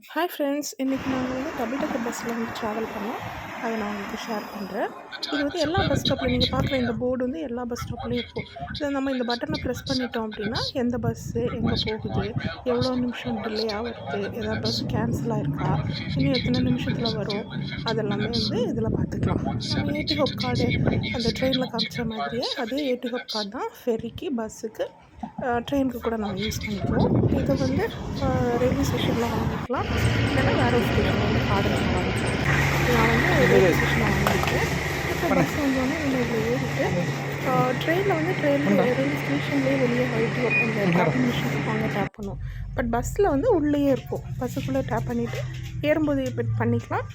Hi friends, இன்றைக்கி நாங்கள் வந்து டபுள் டெக்கர் பஸ்ஸில் வந்து ட்ராவல் பண்ணோம். அதை நான் உங்களுக்கு ஷேர் பண்ணுறேன். இது வந்து எல்லா பஸ் ஸ்டாப்பில் நீங்கள் பார்க்குற இந்த போர்டு வந்து எல்லா பஸ் ஸ்டாப்லேயும் இருக்கும். இதை நம்ம இந்த பட்டனை ப்ரெஸ் பண்ணிட்டோம் அப்படின்னா எந்த பஸ்ஸு எங்கே போகுது, எவ்வளோ நிமிஷம் டிலே ஆகுது, ஏதாவது பஸ் கேன்சல் ஆகிருக்கா, இன்னும் எத்தனை நிமிஷத்தில் வரும், அதெல்லாமே வந்து இதில் பார்த்துக்கலாம். நம்ம ஏடி ஹோப் கார்டு அந்த ட்ரெயினில் காமிச்ச மாதிரியே அதே ஏடி ஹோப் கார்டு தான் ஃபெரிக்கு, பஸ்ஸுக்கு, ட்ரெயினுக்கு கூட நம்ம யூஸ் பண்ணிக்குவோம். இதை வந்து ரயில்வே ஸ்டேஷனில் வாங்கிக்கலாம், இல்லைன்னா வேறு ஸ்டேஷனில் வந்து கார்டு நம்ம வாங்கிக்கலாம். நான் வந்து ரயில்வே ஸ்டேஷனில் வாங்கியிருக்கேன். இப்போ பஸ் வந்தோடனே நம்ம இதில் ஏறிட்டு ட்ரெயினில் வந்து ரயில்வே ஸ்டேஷன்லேயே வெளியே ஹைட்டு அந்த டேப்பிங் மிஷின் இருக்கும், அங்கே டேப் பண்ணுவோம். பட் பஸ்ஸில் வந்து உள்ளேயே இருக்கும். பஸ்ஸுக்குள்ளே டேப் பண்ணிவிட்டு ஏறும்போது பண்ணிக்கலாம்,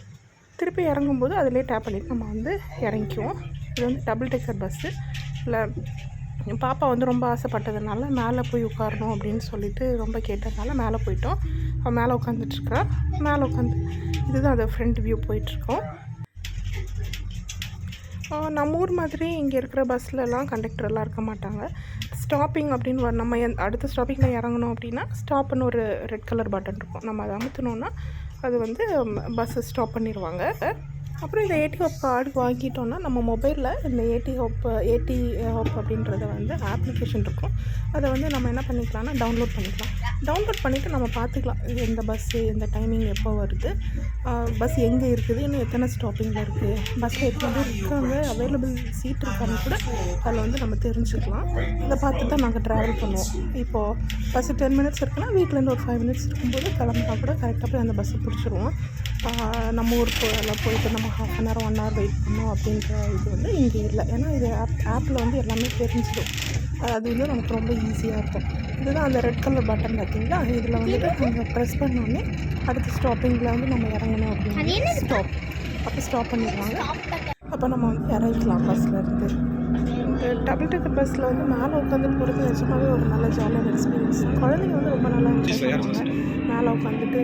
திருப்பி இறங்கும்போது அதிலே டேப் பண்ணிவிட்டு நம்ம வந்து இறங்கிக்குவோம். இது வந்து டபுள் டெக்கர் பஸ்ஸு. இல்லை, பாப்பா வந்து ரொம்ப ஆசைப்பட்டதுனால மேலே போய் உட்காரணும் அப்படின்னு சொல்லிட்டு ரொம்ப கேட்டதுனால மேலே போயிட்டோம். அவள் மேலே உட்காந்துட்ருக்குறா. மேலே உட்காந்து இதுதான் அது ஃப்ரண்ட் வியூ போயிட்டுருக்கோம். நம்ம ஊர் மாதிரி இங்கே இருக்கிற பஸ்லலாம் கண்டக்டர்லாம் இருக்க மாட்டாங்க. ஸ்டாப்பிங் அப்படின்னு நம்ம அடுத்த ஸ்டாப்பிங்கில் இறங்கணும் அப்படின்னா ஸ்டாப்னு ஒரு ரெட் கலர் பட்டன் இருக்கும். நம்ம அதை அமுத்தினோன்னா அது வந்து பஸ்ஸை ஸ்டாப் பண்ணிடுவாங்க. அப்புறம் இந்த ஏடி ஹோப் கார்டு வாங்கிட்டோன்னா நம்ம மொபைலில் இந்த ஏடி ஹோப் அப்படின்றத வந்து அப்ளிகேஷன் இருக்கும். அதை வந்து நம்ம என்ன பண்ணிக்கலாம்னா டவுன்லோட் பண்ணிக்கலாம். டவுன்லோட் பண்ணிவிட்டு நம்ம பார்த்துக்கலாம் எந்த பஸ்ஸு, எந்த டைமிங் எப்போ வருது, பஸ் எங்கே இருக்குது, இன்னும் எத்தனை ஸ்டாப்பிங்கில் இருக்குது, பஸ்ஸில் எத்தனை பேர் இருக்காங்க, அவைலபிள் சீட் இருக்கான்னு கூட அதில் வந்து நம்ம தெரிஞ்சுக்கலாம். இதை பார்த்துட்டு தான் நாங்கள் ட்ராவல் பண்ணுவோம். இப்போது பஸ்ஸு 10 மினிட்ஸ் இருக்குன்னா வீட்டிலேருந்து ஒரு 5 மினிட்ஸ் இருக்கும்போது கிளம்புனா கூட கரெக்டாக போய் அந்த பஸ்ஸை பிடிச்சிருவோம். நம்ம ஊருக்கு எல்லாம் போயிட்டு நம்ம 1/2 அன் ஹவர் 1 ஹவர் வெயிட் பண்ணோம் அப்படின்ற இது வந்து இங்கே இல்லை. ஏன்னா இது ஆப்பில் வந்து எல்லாமே தெரிஞ்சிடும். அது வந்து நமக்கு ரொம்ப ஈஸியாக இருக்கும். இதுதான் அந்த ரெட் கலர் பட்டன் பார்த்தீங்களா, இதில் வந்துட்டு நம்ம ப்ரெஸ் பண்ணோடனே அடுத்த ஸ்டாப்பிங்கில் வந்து நம்ம இறங்கணும் அப்படின்னு ஸ்டாப் பண்ணிடுவாங்க. அப்போ நம்ம வந்து இறங்கிக்கலாம் பஸ்ஸில் இருந்து. இந்த டபுள் டெக்கர் பஸ்ஸில் வந்து மேலே உட்காந்துட்டு போகிறது நிஜமாகவே ஒரு நல்ல ஜாலியான எக்ஸ்பீரியன்ஸ். குழந்தைங்க வந்து ரொம்ப நல்லா என்ஜாய் பண்ணுவாங்க. மேலே உட்காந்துட்டு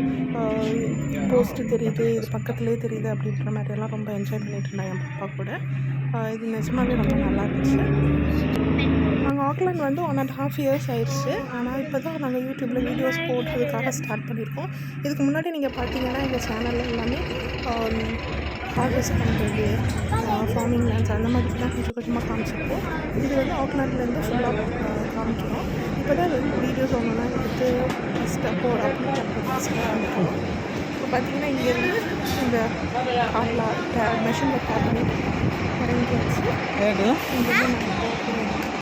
போஸ்ட்டு தெரியுது, இது பக்கத்துலேயே தெரியுது அப்படின்ற மாதிரியெல்லாம் ரொம்ப என்ஜாய் பண்ணிட்டு இருந்தாங்க என் பாப்பா கூட. இது நிஜமாகவே ரொம்ப நல்லா இருந்துச்சு. நாங்கள் ஆக்லாண்ட் வந்து 1.5 இயர்ஸ் ஆயிடுச்சு. ஆனால் இப்போ தான் நாங்கள் யூடியூப்பில் வீடியோஸ் போடுறதுக்காக ஸ்டார்ட் பண்ணியிருக்கோம். இதுக்கு முன்னாடி நீங்கள் பார்த்தீங்கன்னா எங்கள் சேனலில் எல்லாமே ஹார்வெஸ்ட் பண்ணுறது, ஃபார்மிங் லேண்ட்ஸ் அந்த மாதிரி தான் கொஞ்சம் கொஞ்சமாக காமிச்சிருக்கோம். இது வந்து ஆக்லாண்ட்லேருந்து ஃபுல்லாக காமிக்கிறோம். இப்போ தான் வீடியோஸ் ஒன்றுனா எடுத்து ஃபஸ்ட்டு பண்ணியிருக்கோம். இப்போ பார்த்தீங்கன்னா இங்கேருந்து இந்த மெஷினில் டேப் பண்ணி இறங்கியாச்சு. இங்கேருந்து நாங்கள் போகிறோம்.